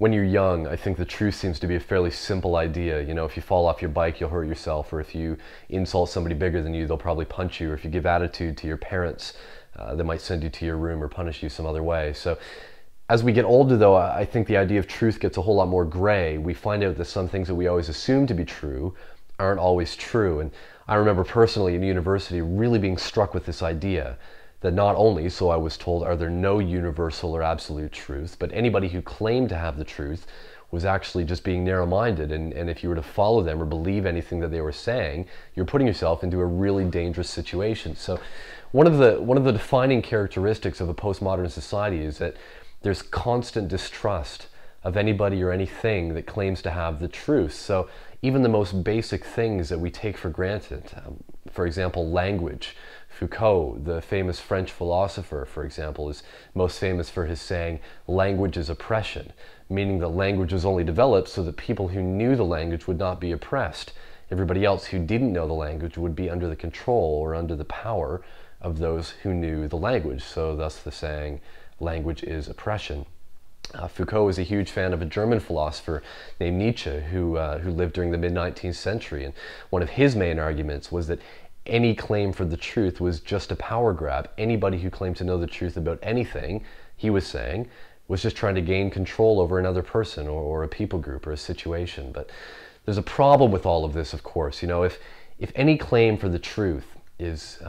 when you're young, I think the truth seems to be a fairly simple idea. You know, if you fall off your bike, you'll hurt yourself, or if you insult somebody bigger than you, they'll probably punch you, or if you give attitude to your parents, they might send you to your room or punish you some other way. So as we get older, though, I think the idea of truth gets a whole lot more gray. We find out that some things that we always assume to be true aren't always true. And I remember personally in university really being struck with this idea that not only, so I was told, are there no universal or absolute truths, but anybody who claimed to have the truth was actually just being narrow-minded. And if you were to follow them or believe anything that they were saying, you're putting yourself into a really dangerous situation. So one of the defining characteristics of a postmodern society is that there's constant distrust of anybody or anything that claims to have the truth. So even the most basic things that we take for granted, for example, language. Foucault, the famous French philosopher, for example, is most famous for his saying, language is oppression, meaning that language was only developed so that people who knew the language would not be oppressed. Everybody else who didn't know the language would be under the control or under the power of those who knew the language. So thus the saying, language is oppression. Foucault was a huge fan of a German philosopher named Nietzsche who lived during the mid-19th century. And one of his main arguments was that any claim for the truth was just a power grab. Anybody who claimed to know the truth about anything, he was saying, was just trying to gain control over another person or a people group or a situation. But there's a problem with all of this, of course. You know, if any claim for the truth is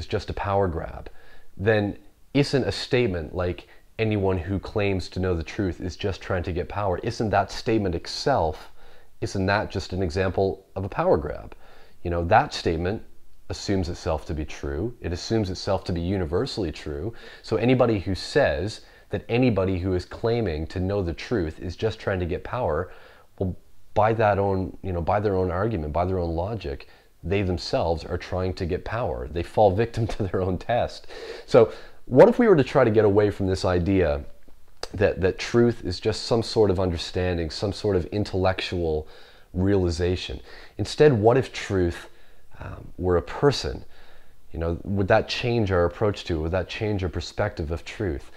just a power grab, then isn't a statement like anyone who claims to know the truth is just trying to get power, isn't that statement itself, isn't that just an example of a power grab? You know, that statement assumes itself to be true. It assumes itself to be universally true. So anybody who says that anybody who is claiming to know the truth is just trying to get power, well, by their own argument, by their own logic, they themselves are trying to get power. They fall victim to their own test. So what if we were to try to get away from this idea that truth is just some sort of understanding, some sort of intellectual realization? Instead, what if truth were a person? You know, would that change our approach to it? Would that change our perspective of truth?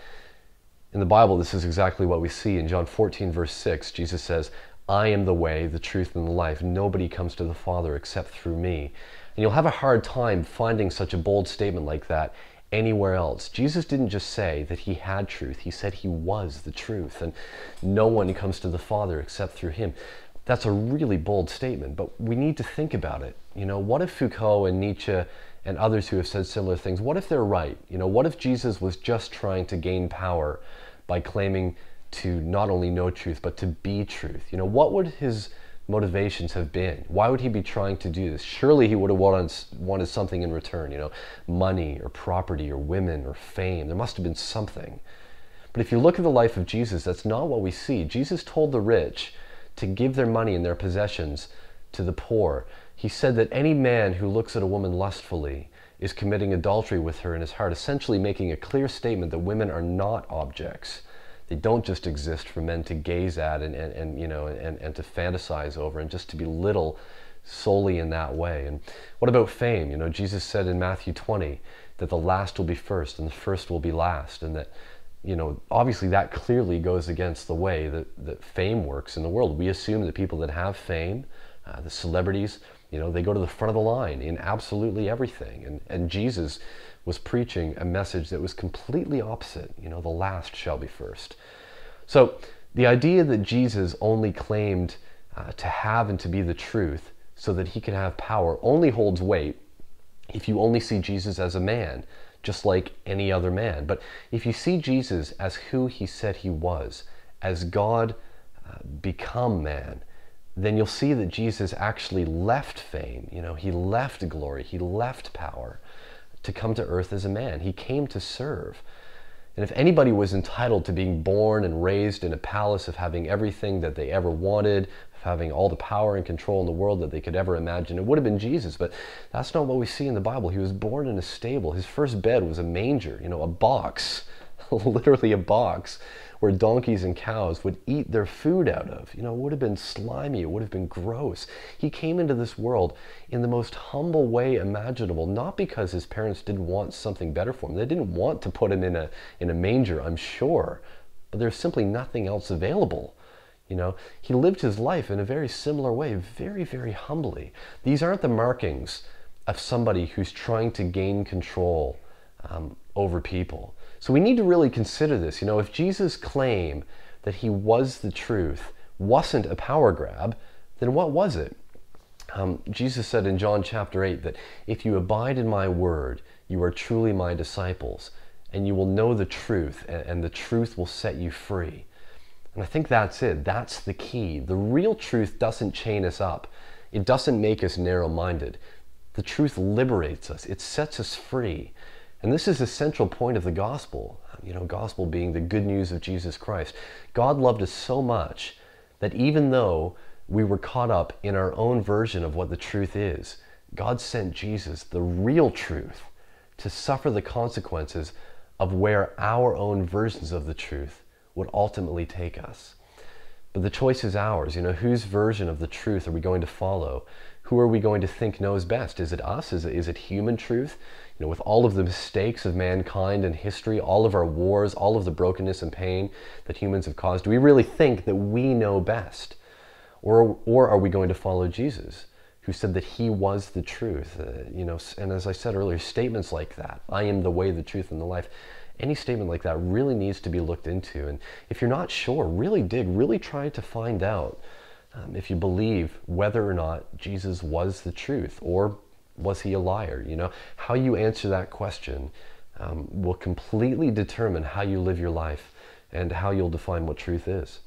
In the Bible, this is exactly what we see. In John 14, verse 6, Jesus says, I am the way, the truth, and the life. Nobody comes to the Father except through me. And you'll have a hard time finding such a bold statement like that anywhere else. Jesus didn't just say that he had truth. He said he was the truth. And no one comes to the Father except through him. That's a really bold statement, but we need to think about it. You know, what if Foucault and Nietzsche and others who have said similar things, what if they're right? You know, what if Jesus was just trying to gain power by claiming to not only know truth, but to be truth? You know, what would his motivations have been? Why would he be trying to do this? Surely he would have wanted something in return, you know, money or property or women or fame. There must have been something. But if you look at the life of Jesus, that's not what we see. Jesus told the rich to give their money and their possessions to the poor. He said that any man who looks at a woman lustfully is committing adultery with her in his heart, essentially making a clear statement that women are not objects. They don't just exist for men to gaze at and to fantasize over and just to belittle solely in that way. And what about fame? You know, Jesus said in Matthew 20 that the last will be first and the first will be last, and that, you know, obviously that clearly goes against the way that fame works in the world. We assume that people that have fame, the celebrities, you know, they go to the front of the line in absolutely everything. And Jesus was preaching a message that was completely opposite. You know, the last shall be first. So the idea that Jesus only claimed to have and to be the truth so that he could have power only holds weight if you only see Jesus as a man, just like any other man. But if you see Jesus as who he said he was, as God become man, then you'll see that Jesus actually left fame. You know, he left glory, he left power to come to earth as a man. He came to serve. And if anybody was entitled to being born and raised in a palace, of having everything that they ever wanted, of having all the power and control in the world that they could ever imagine, it would have been Jesus. But that's not what we see in the Bible. He was born in a stable. His first bed was a manger, you know, a box, literally a box, where donkeys and cows would eat their food out of. You know, it would have been slimy, it would have been gross. He came into this world in the most humble way imaginable, not because his parents didn't want something better for him. They didn't want to put him in a manger, I'm sure, but there's simply nothing else available. He lived his life in a very similar way, very, very humbly. These aren't the markings of somebody who's trying to gain control over people. So we need to really consider this. If Jesus' claim that he was the truth wasn't a power grab, then what was it? Jesus said in John chapter 8 that if you abide in my word, you are truly my disciples, and you will know the truth, and the truth will set you free. And I think that's it. That's the key. The real truth doesn't chain us up. It doesn't make us narrow-minded. The truth liberates us. It sets us free. And this is the central point of the gospel. Gospel being the good news of Jesus Christ. God loved us so much that even though we were caught up in our own version of what the truth is, God sent Jesus, the real truth, to suffer the consequences of where our own versions of the truth would ultimately take us. But the choice is ours. Whose version of the truth are we going to follow? Who are we going to think knows best? Is it us? Is it human truth? With all of the mistakes of mankind and history, all of our wars, all of the brokenness and pain that humans have caused, do we really think that we know best? Or are we going to follow Jesus, who said that he was the truth? And as I said earlier, statements like that, I am the way, the truth, and the life, any statement like that really needs to be looked into. And if you're not sure, really dig, really try to find out if you believe whether or not Jesus was the truth, or was he a liar? How you answer that question will completely determine how you live your life and how you'll define what truth is.